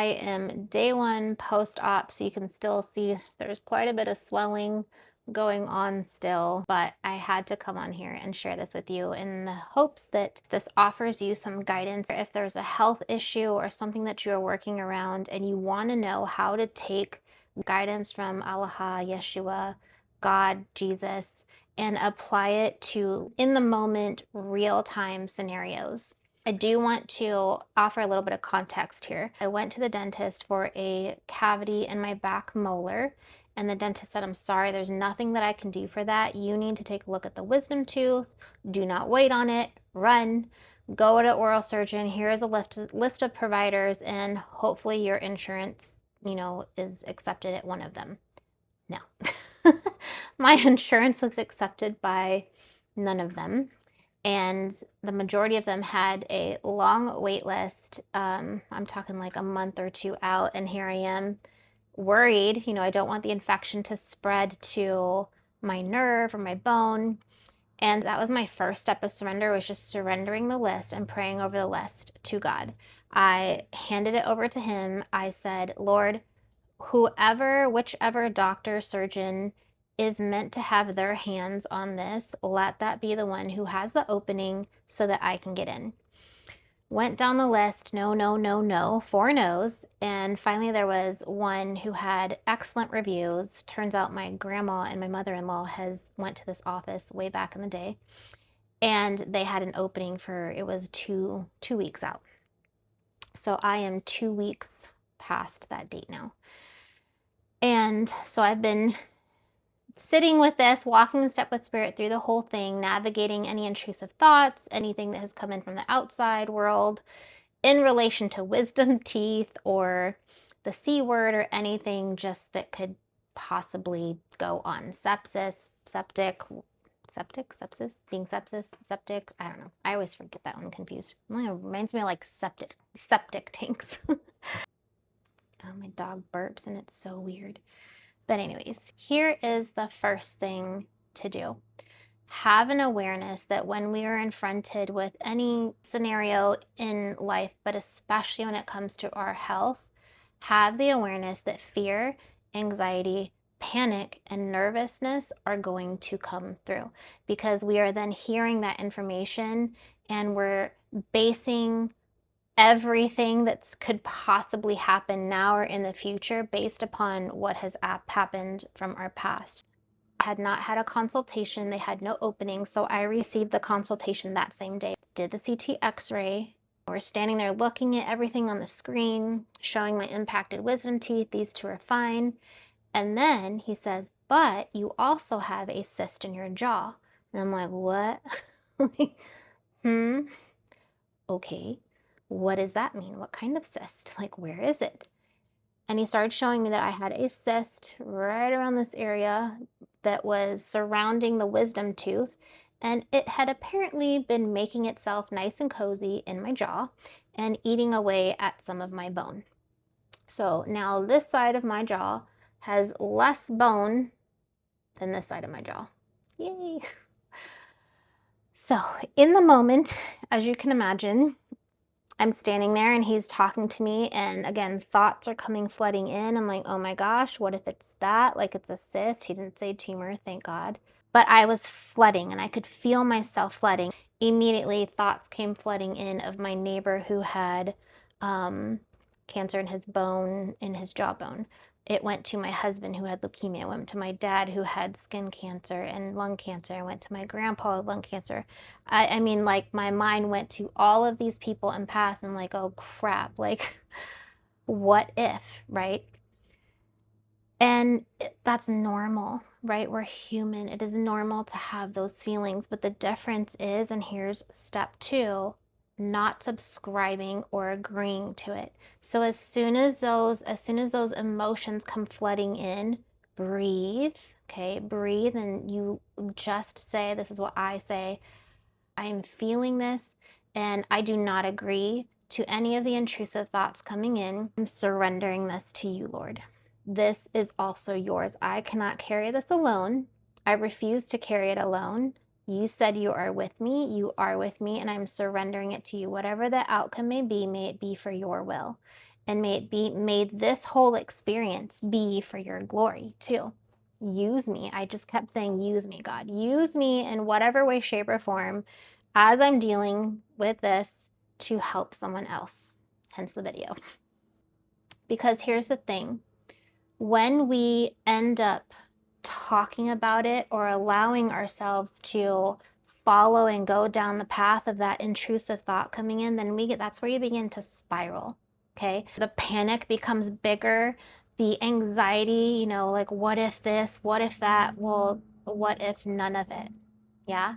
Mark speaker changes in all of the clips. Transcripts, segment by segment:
Speaker 1: I am day one post-op, so you can still see there's quite a bit of swelling going on still, but I had to come on here and share this with you in the hopes that this offers you some guidance. If there's a health issue or something that you're working around and you want to know how to take guidance from Allah, Yeshua, God, Jesus, and apply it to in the moment, real time scenarios. I do want to offer a little bit of context here. I went to the dentist for a cavity in my back molar, and the dentist said, I'm sorry, there's nothing that I can do for that. You need to take a look at the wisdom tooth. Do not wait on it. Run. Go to oral surgeon. Here is a list of providers, and hopefully your insurance, is accepted at one of them. No. My insurance was accepted by none of them. And the majority of them had a long wait list. I'm talking like a month or two out, and here I am worried. I don't want the infection to spread to my nerve or my bone. And that was my first step of surrender, was just surrendering the list and praying over the list to God. I handed it over to him. I said, Lord, whichever doctor, surgeon is meant to have their hands on this, let that be the one who has the opening so that I can get in. Went down the list, no, no, no, no, 4 no's, and finally there was one who had excellent reviews. Turns out my grandma and my mother-in-law went to this office way back in the day, and they had an opening it was two weeks out. So I am 2 weeks past that date now. And so I've been sitting with this, walking in step with spirit through the whole thing, navigating any intrusive thoughts, anything that has come in from the outside world in relation to wisdom teeth or the C word or anything just that could possibly go on. Sepsis, septic, I don't know. I always forget that one, confused. It reminds me of like septic tanks. Oh, my dog burps and it's so weird. But anyways, here is the first thing to do. Have an awareness that when we are confronted with any scenario in life, but especially when it comes to our health, have the awareness that fear, anxiety, panic, and nervousness are going to come through, because we are then hearing that information and we're basing everything that could possibly happen now or in the future based upon what has happened from our past. I had not had a consultation. They had no opening, so I received the consultation that same day. Did the CT x-ray. We're standing there looking at everything on the screen, showing my impacted wisdom teeth. These 2 are fine. And then he says, but you also have a cyst in your jaw. And I'm like, what? Okay. What does that mean? What kind of cyst? Like, where is it? And he started showing me that I had a cyst right around this area that was surrounding the wisdom tooth, and it had apparently been making itself nice and cozy in my jaw and eating away at some of my bone. So now this side of my jaw has less bone than this side of my jaw. Yay! So in the moment, as you can imagine, I'm standing there and he's talking to me, and again, thoughts are coming flooding in. I'm like, oh my gosh, what if it's that? Like, it's a cyst. He didn't say tumor, thank God. But I was flooding and I could feel myself flooding. Immediately, thoughts came flooding in of my neighbor who had cancer in his jawbone. It went to my husband who had leukemia. It went to my dad who had skin cancer and lung cancer. I went to my grandpa with lung cancer. I mean, like, my mind went to all of these people in past, and like, oh crap, like, what if, right? And that's normal, right? We're human. It is normal to have those feelings, but the difference is, and here's step 2, not subscribing or agreeing to it. So as soon as those emotions come flooding in, breathe, okay? Breathe, and you just say, this is what I say, I am feeling this, and I do not agree to any of the intrusive thoughts coming in. I'm surrendering this to you, Lord. This is also yours. I cannot carry this alone. I refuse to carry it alone. You said you are with me. You are with me, and I'm surrendering it to you. Whatever the outcome may be, may it be for your will. And may this whole experience be for your glory too. Use me. I just kept saying, use me, God. Use me in whatever way, shape, or form as I'm dealing with this to help someone else. Hence the video. Because here's the thing. When we end up talking about it or allowing ourselves to follow and go down the path of that intrusive thought coming in, then that's where you begin to spiral. Okay. The panic becomes bigger. The anxiety, like, what if this? What if that? Well, what if none of it? Yeah.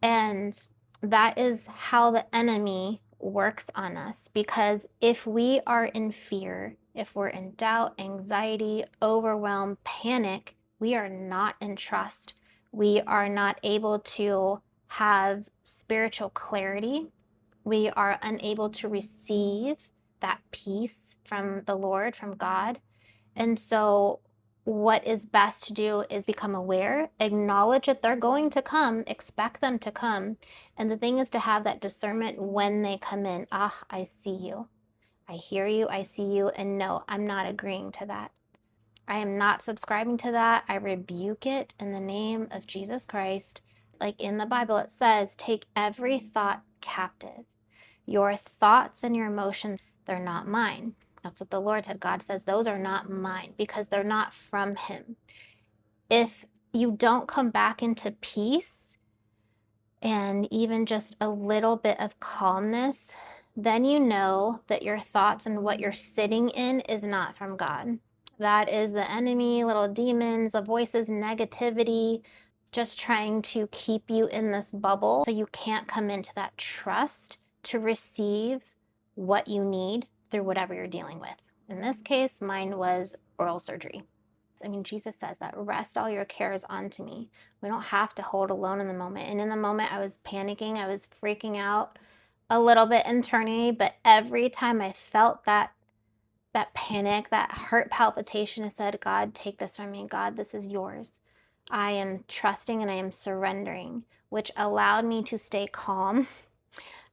Speaker 1: And that is how the enemy works on us, because if we are in fear, if we're in doubt, anxiety, overwhelm, panic, we are not in trust. We are not able to have spiritual clarity. We are unable to receive that peace from the Lord, from God. And so what is best to do is become aware, acknowledge that they're going to come, expect them to come. And the thing is to have that discernment when they come in. I see you. I hear you. I see you. And no, I'm not agreeing to that. I am not subscribing to that. I rebuke it in the name of Jesus Christ. Like in the Bible, it says, take every thought captive. Your thoughts and your emotions, they're not mine. That's what the Lord said. God says those are not mine because they're not from him. If you don't come back into peace and even just a little bit of calmness, then you know that your thoughts and what you're sitting in is not from God. That is the enemy, little demons, the voices, negativity, just trying to keep you in this bubble so you can't come into that trust to receive what you need through whatever you're dealing with. In this case, mine was oral surgery. I mean, Jesus says that, rest all your cares onto me. We don't have to hold alone in the moment. And in the moment, I was panicking. I was freaking out a little bit internally. But every time I felt that panic, that heart palpitation, I said, God, take this from me. God, this is yours. I am trusting and I am surrendering, which allowed me to stay calm,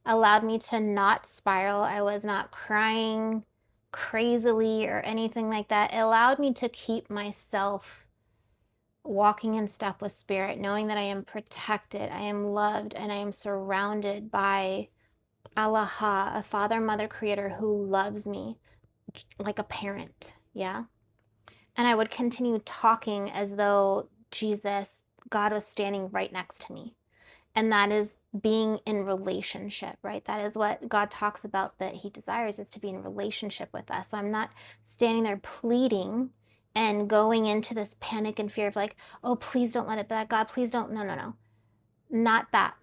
Speaker 1: allowed me to not spiral. I was not crying crazily or anything like that. It allowed me to keep myself walking in step with spirit, knowing that I am protected, I am loved, and I am surrounded by Allah, a father, mother, creator who loves me like a parent. Yeah. And I would continue talking as though God was standing right next to me. And that is being in relationship, right? That is what God talks about, that he desires, is to be in relationship with us. So I'm not standing there pleading and going into this panic and fear of like, oh, please don't let it back. God, please don't. No. Not that,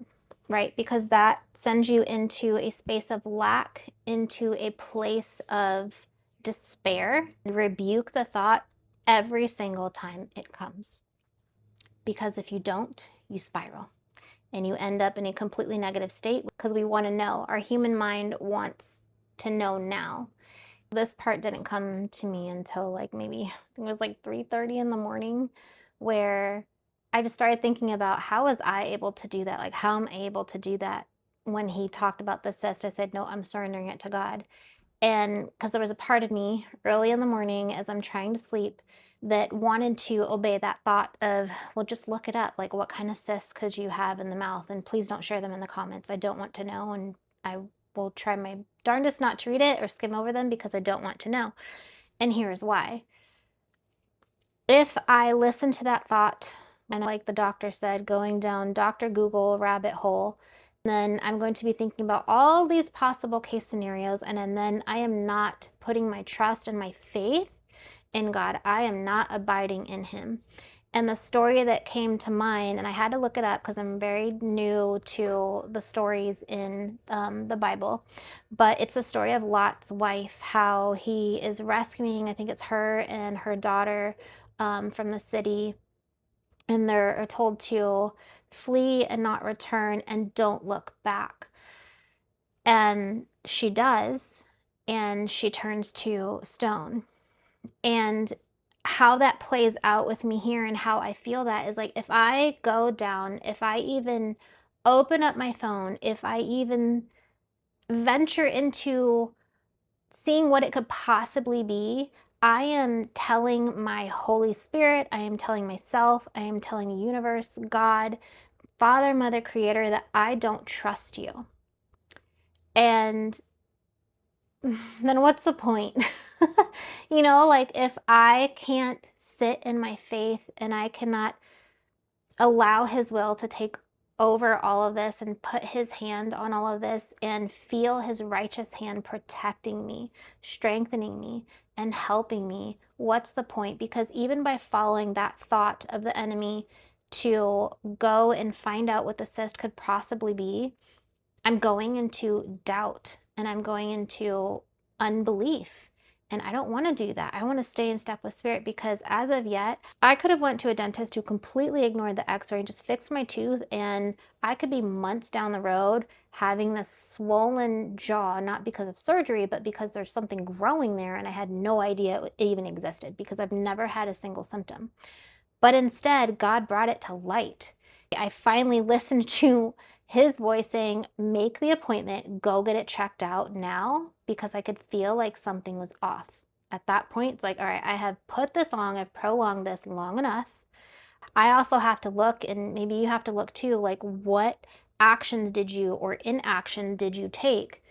Speaker 1: right? Because that sends you into a space of lack, into a place of despair. Rebuke the thought every single time it comes. Because if you don't, you spiral. And you end up in a completely negative state because we want to know. Our human mind wants to know now. This part didn't come to me until maybe, I think it was 3:30 in the morning, where I just started thinking about how was I able to do that? How am I able to do that? When he talked about the cyst, I said, no, I'm surrendering it to God. And because there was a part of me early in the morning as I'm trying to sleep that wanted to obey that thought of, well, just look it up. What kind of cysts could you have in the mouth? And please don't share them in the comments. I don't want to know. And I will try my darndest not to read it or skim over them because I don't want to know. And here's why. If I listen to that thought, and like the doctor said, going down Dr. Google rabbit hole, then I'm going to be thinking about all these possible case scenarios, and then I am not putting my trust and my faith in God. I am not abiding in him. And the story that came to mind, and I had to look it up because I'm very new to the stories in the Bible, but it's the story of Lot's wife, how he is rescuing, I think it's her and her daughter from the city, and they're told to flee and not return and don't look back. And she does, and she turns to stone. And how that plays out with me here and how I feel that is if I go down, if I even open up my phone, if I even venture into seeing what it could possibly be, I am telling my Holy Spirit, I am telling myself, I am telling the universe, God, Father, Mother, Creator, that I don't trust you. And then what's the point? Like if I can't sit in my faith and I cannot allow his will to take over all of this and put his hand on all of this and feel his righteous hand protecting me, strengthening me, and helping me, what's the point? Because even by following that thought of the enemy to go and find out what the cyst could possibly be, I'm going into doubt and I'm going into unbelief. And I don't want to do that. I want to stay in step with spirit, because as of yet, I could have went to a dentist who completely ignored the x-ray and just fixed my tooth, and I could be months down the road having this swollen jaw, not because of surgery, but because there's something growing there and I had no idea it even existed, because I've never had a single symptom. But instead, God brought it to light. I finally listened to his voice saying, make the appointment, go get it checked out now, because I could feel like something was off. At that point, it's like, all right, I have put this on, I've prolonged this long enough. I also have to look, and maybe you have to look too, like what actions did you or inaction did you take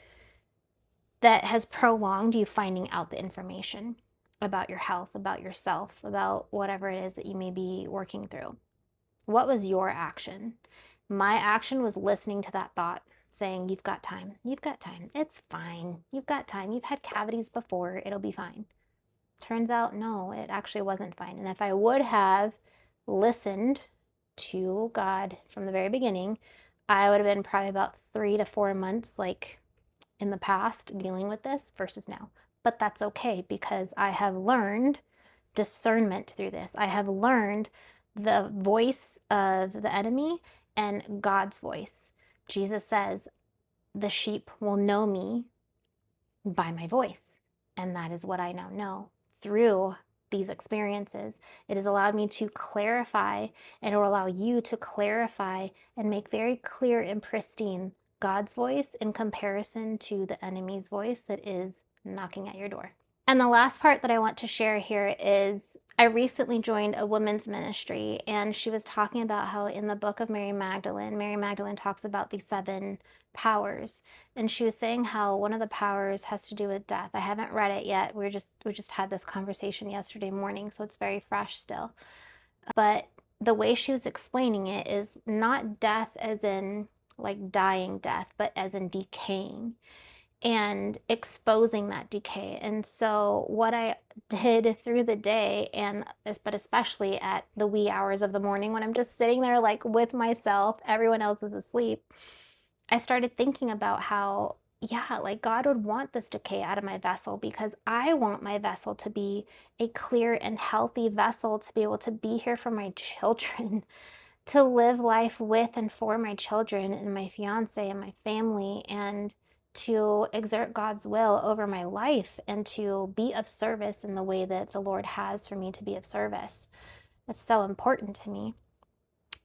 Speaker 1: that has prolonged you finding out the information about your health, about yourself, about whatever it is that you may be working through. What was your action? My action was listening to that thought saying, you've got time, it's fine, you've got time, you've had cavities before, it'll be fine. Turns out, no, it actually wasn't fine. And if I would have listened to God from the very beginning, I would have been probably about 3 to 4 months like in the past dealing with this versus now. But that's okay, because I have learned discernment through this. I have learned the voice of the enemy and God's voice. Jesus says, the sheep will know me by my voice. And that is what I now know through these experiences. It has allowed me to clarify, and it will allow you to clarify and make very clear and pristine God's voice in comparison to the enemy's voice that is knocking at your door. And the last part that I want to share here is I recently joined a women's ministry, and she was talking about how in the book of Mary Magdalene talks about the 7 powers. And she was saying how one of the powers has to do with death. I haven't read it yet. We just had this conversation yesterday morning, so it's very fresh still. But the way she was explaining it is not death as in like dying death, but as in decaying and exposing that decay. And so what I did through the day, but especially at the wee hours of the morning when I'm just sitting there like with myself, everyone else is asleep, I started thinking about how, yeah, like God would want this decay out of my vessel, because I want my vessel to be a clear and healthy vessel to be able to be here for my children, to live life with and for my children and my fiance and my family, and to exert God's will over my life and to be of service in the way that the Lord has for me to be of service. It's so important to me.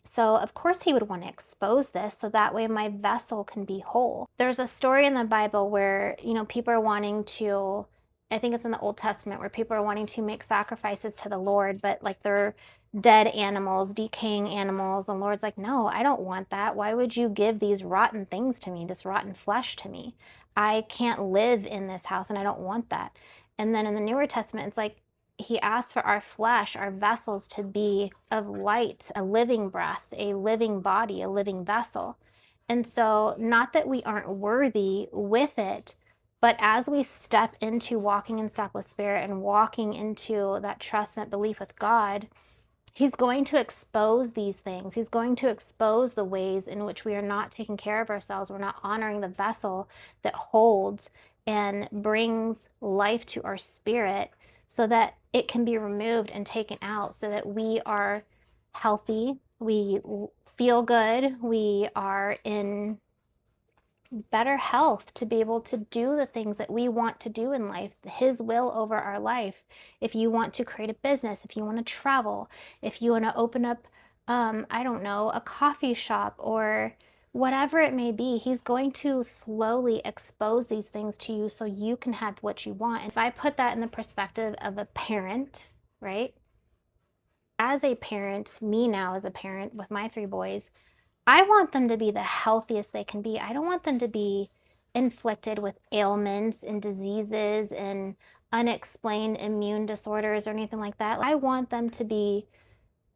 Speaker 1: So of course he would want to expose this so that way my vessel can be whole. There's a story in the Bible where, people are wanting to, I think it's in the Old Testament, where people are wanting to make sacrifices to the Lord, but like they're dead animals, decaying animals. And the Lord's like, no, I don't want that. Why would you give these rotten things to me, this rotten flesh to me? I can't live in this house and I don't want that. And then in the Newer Testament, it's like, he asks for our flesh, our vessels, to be of light, a living breath, a living body, a living vessel. And so, not that we aren't worthy with it, but as we step into walking in step with spirit and walking into that trust and that belief with God, he's going to expose these things. He's going to expose the ways in which we are not taking care of ourselves. We're not honoring the vessel that holds and brings life to our spirit, so that it can be removed and taken out, so that we are healthy, we feel good, we are in better health to be able to do the things that we want to do in life, his will over our life. If you want to create a business, if you want to travel, if you want to open up, I don't know, a coffee shop or whatever it may be, he's going to slowly expose these things to you so you can have what you want. And if I put that in the perspective of a parent, right? As a parent, me now as a parent with my 3 boys, I want them to be the healthiest they can be. I don't want them to be inflicted with ailments and diseases and unexplained immune disorders or anything like that. I want them to be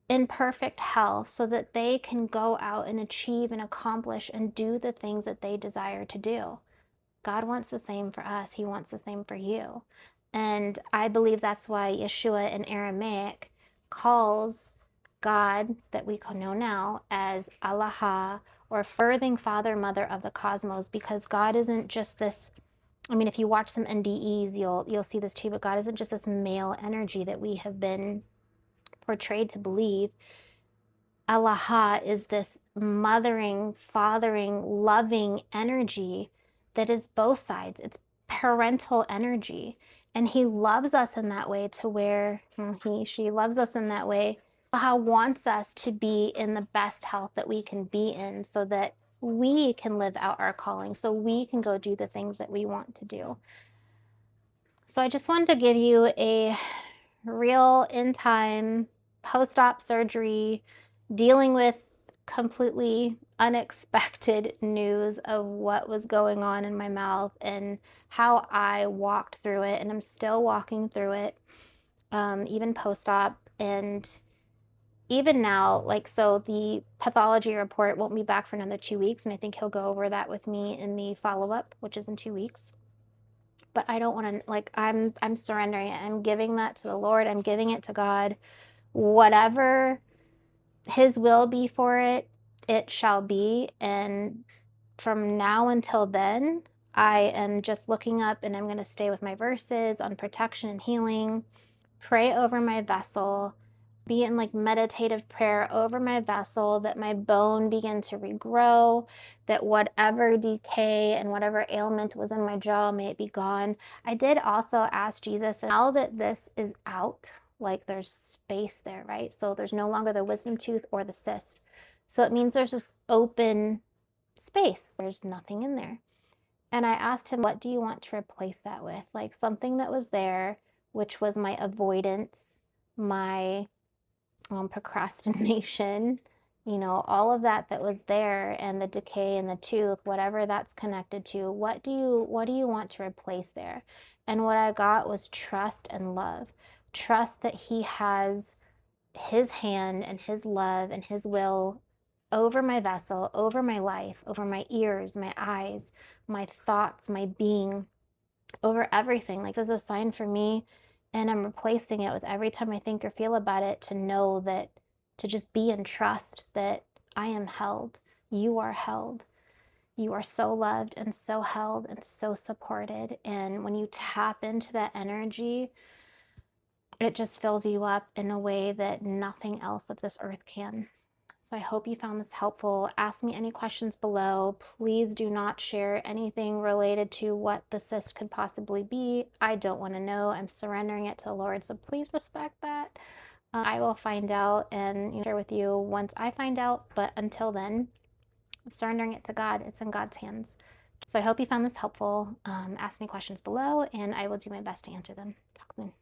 Speaker 1: in perfect health so that they can go out and achieve and accomplish and do the things that they desire to do. God wants the same for us. He wants the same for you. And I believe that's why Yeshua in Aramaic calls God, that we know now, as Allah, or birthing father, mother of the cosmos, because God isn't just this. I mean, if you watch some NDEs, you'll see this too, but God isn't just this male energy that we have been portrayed to believe. Allah is this mothering, fathering, loving energy that is both sides. It's parental energy. And he loves us in that way, to where she loves us in that way. Allah wants us to be in the best health that we can be in, so that we can live out our calling, so we can go do the things that we want to do. So I just wanted to give you a real in time post-op surgery, dealing with completely unexpected news of what was going on in my mouth and how I walked through it. And I'm still walking through it, even post-op. And even now, so the pathology report won't be back for another 2 weeks. And I think he'll go over that with me in the follow-up, which is in 2 weeks. But I don't want to, I'm surrendering it. I'm giving that to the Lord. I'm giving it to God. Whatever his will be for it, it shall be. And from now until then, I am just looking up, and I'm going to stay with my verses on protection and healing, pray over my vessel, be in meditative prayer over my vessel, that my bone begin to regrow, that whatever decay and whatever ailment was in my jaw, may it be gone. I did also ask Jesus, and now that this is out, there's space there, right? So there's no longer the wisdom tooth or the cyst. So it means there's just open space. There's nothing in there. And I asked him, what do you want to replace that with? Something that was there, which was my avoidance, my procrastination, all of that was there, and the decay in the tooth, whatever that's connected to, what do you want to replace there? And what I got was trust and love. Trust that he has his hand and his love and his will over my vessel, over my life, over my ears, my eyes, my thoughts, my being, over everything. This is a sign for me, and I'm replacing it with every time I think or feel about it, to know that, to just be in trust that I am held. You are held. You are so loved and so held and so supported. And when you tap into that energy, it just fills you up in a way that nothing else of this earth can. So I hope you found this helpful. Ask me any questions below. Please do not share anything related to what the cyst could possibly be. I don't want to know. I'm surrendering it to the Lord, so please respect that. I will find out and share with you once I find out, but until then, I'm surrendering it to God. It's in God's hands. So I hope you found this helpful. Ask any questions below, and I will do my best to answer them. Talk soon.